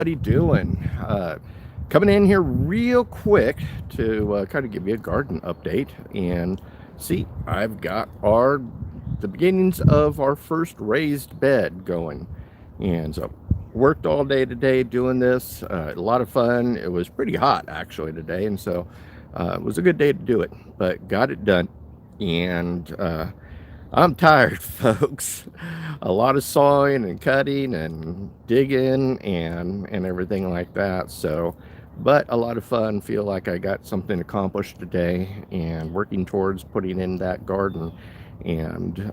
Everybody doing? Coming in here real quick to kind of give you a garden update and see. I've got the beginnings of our first raised bed going, and so worked all day today doing this. A lot of fun. It was pretty hot actually today, and so it was a good day to do it. But got it done, and I'm tired, folks. A lot of sawing and cutting and digging and everything like that. So, but a lot of fun. Feel like I got something accomplished today, and working towards putting in that garden. And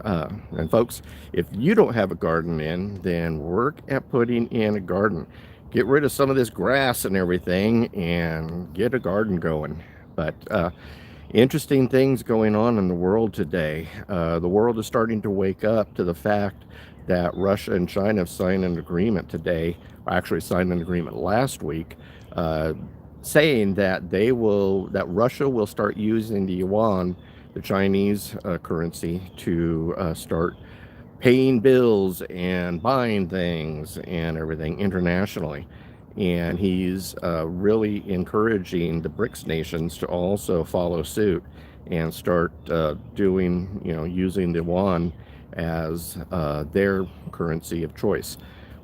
folks, if you don't have a garden in, then work at putting in a garden. Get rid of some of this grass and everything, and get a garden going. But interesting things going on in the world today. The world is starting to wake up to the fact that Russia and China have signed an agreement today, actually signed an agreement last week, uh, saying that that Russia will start using the yuan, the Chinese currency, to start paying bills and buying things and everything internationally. And he's really encouraging the BRICS nations to also follow suit and start doing, using the yuan as their currency of choice.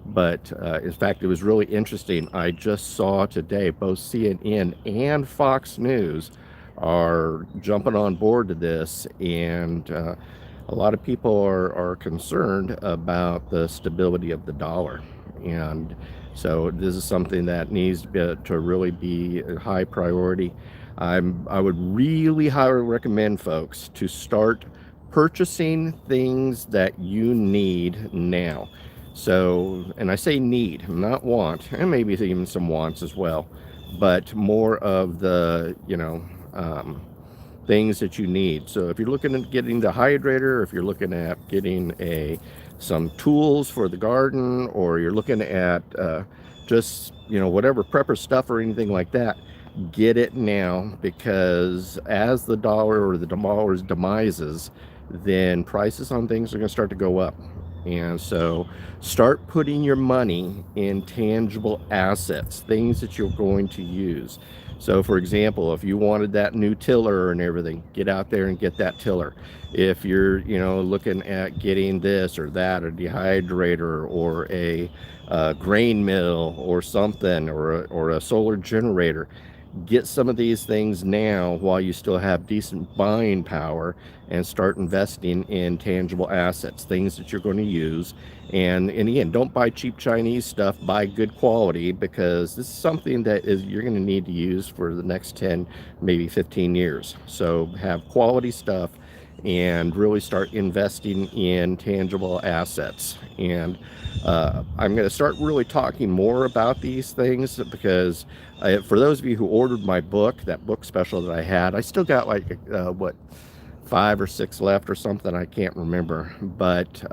But in fact, it was really interesting. I just saw today both CNN and Fox News are jumping on board to this, and a lot of people are concerned about the stability of the dollar. And so this is something that needs to really be a high priority. I would really highly recommend folks to start purchasing things that you need now. So, and I say need, not want, and maybe even some wants as well, but more of the, things that you need. So if you're looking at getting the hydrator, if you're looking at getting some tools for the garden, or you're looking at just whatever prepper stuff or anything like that, get it now, because as the dollar or the dollar's demises, then prices on things are going to start to go up. And so start putting your money in tangible assets, things that you're going to use. So for example, if you wanted that new tiller and everything, get out there and get that tiller. If you're, looking at getting this or that, a dehydrator or a grain mill or something, or a solar generator, get some of these things now while you still have decent buying power, and start investing in tangible assets, things that you're going to use. And again, don't buy cheap Chinese stuff, buy good quality, because this is something that you're going to need to use for the next 10, maybe 15 years. So have quality stuff and really start investing in tangible assets. And I'm going to start really talking more about these things, because for those of you who ordered my book, that book special that I had, I still got like, 5 or 6 left or something, I can't remember. But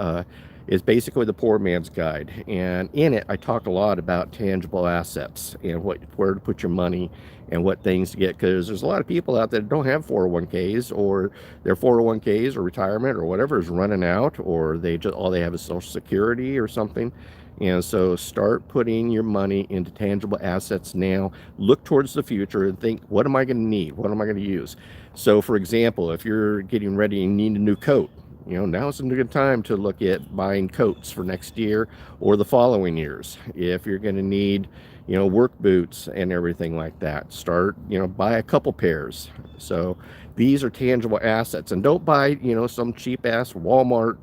is basically the poor man's guide, and in it I talk a lot about tangible assets and where to put your money and what things to get, because there's a lot of people out there that don't have 401ks, or their 401ks or retirement or whatever is running out, or they just all they have is social security or something. And so start putting your money into tangible assets now. Look towards the future and think, what am I going to need? What am I going to use? So for example, if you're getting ready and need a new coat, now's a good time to look at buying coats for next year or the following years. If you're going to need, work boots and everything like that, start, buy a couple pairs. So these are tangible assets, and don't buy, some cheap ass Walmart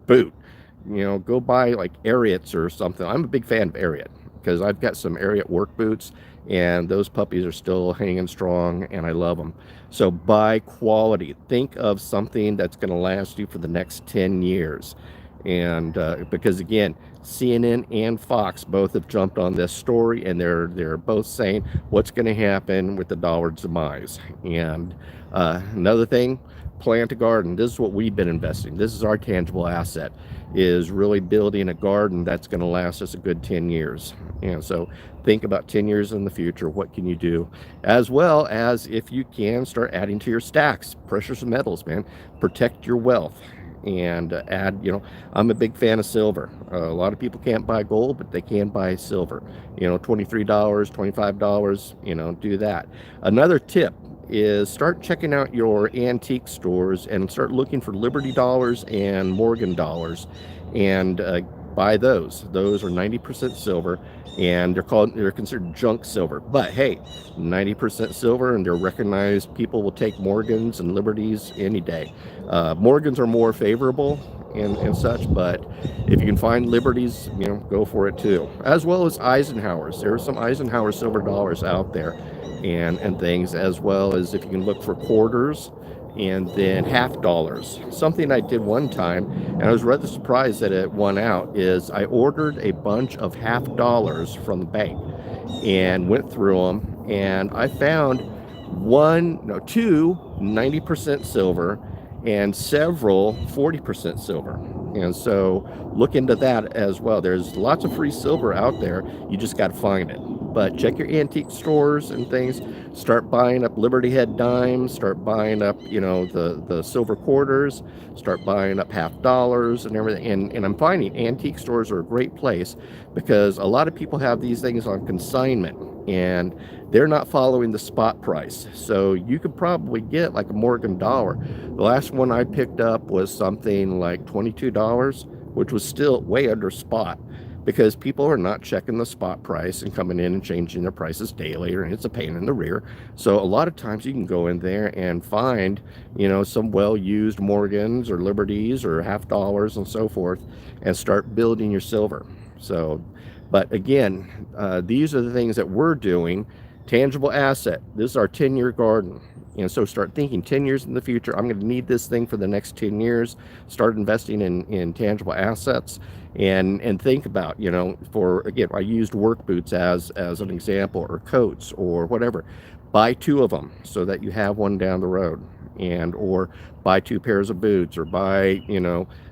boot. Go buy like Ariats or something. I'm a big fan of Ariat, because I've got some Ariat work boots, and those puppies are still hanging strong, and I love them. So buy quality. Think of something that's going to last you for the next 10 years. And because again, CNN and Fox both have jumped on this story, and they're both saying what's going to happen with the dollar's demise. And another thing, plant a garden. This is what we've been investing. This is our tangible asset, is really building a garden that's going to last us a good 10 years. And so think about 10 years in the future. What can you do? As well as, if you can, start adding to your stacks, precious metals, man. Protect your wealth. and add, I'm a big fan of silver. A lot of people can't buy gold, but they can buy silver. $23, $25, do that. Another tip is start checking out your antique stores and start looking for Liberty dollars and Morgan dollars, and buy those. Those are 90% silver, and they're considered junk silver. But hey, 90% silver, and they're recognized. People will take Morgans and Liberties any day. Morgans are more favorable and such, but if you can find Liberties, go for it too. As well as Eisenhowers. There are some Eisenhower silver dollars out there, and things, as well as if you can look for quarters and then half dollars. Something I did one time, and I was rather surprised that it won out, is I ordered a bunch of half dollars from the bank and went through them, and I found two 90% silver and several 40% silver. And so look into that as well. There's lots of free silver out there. You just got to find it. But check your antique stores and things. Start buying up Liberty Head dimes. Start buying up, the silver quarters. Start buying up half dollars and everything. And I'm finding antique stores are a great place because a lot of people have these things on consignment, and they're not following the spot price. So you could probably get like a Morgan dollar. The last one I picked up was something like $22, which was still way under spot, because people are not checking the spot price and coming in and changing their prices daily, and it's a pain in the rear. So a lot of times you can go in there and find, some well-used Morgans or Liberties or half dollars and so forth, and start building your silver. So, but again, these are the things that we're doing. Tangible asset. This is our 10-year garden. And so start thinking 10 years in the future, I'm going to need this thing for the next 10 years. Start investing in tangible assets, and think about, I used work boots as an example, or coats or whatever. Buy two of them so that you have one down the road, or buy two pairs of boots, or buy,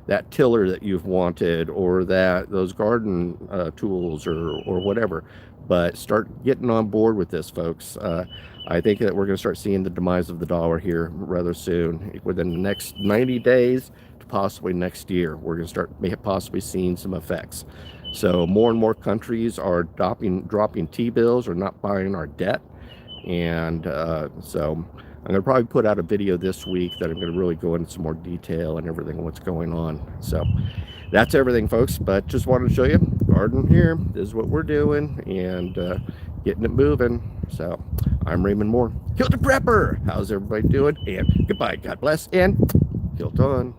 that tiller that you've wanted, or those garden tools, or whatever. But start getting on board with this, folks. I think that we're going to start seeing the demise of the dollar here rather soon. Within the next 90 days to possibly next year, we're going to start possibly seeing some effects. So more and more countries are dropping T-bills or not buying our debt. And so I'm going to probably put out a video this week that I'm going to really go into some more detail and everything, what's going on. So that's everything, folks. But just wanted to show you, garden here. This is what we're doing, and getting it moving. So I'm Raymond Mhor, Hilt the Prepper. How's everybody doing? And goodbye. God bless, and Hilt on.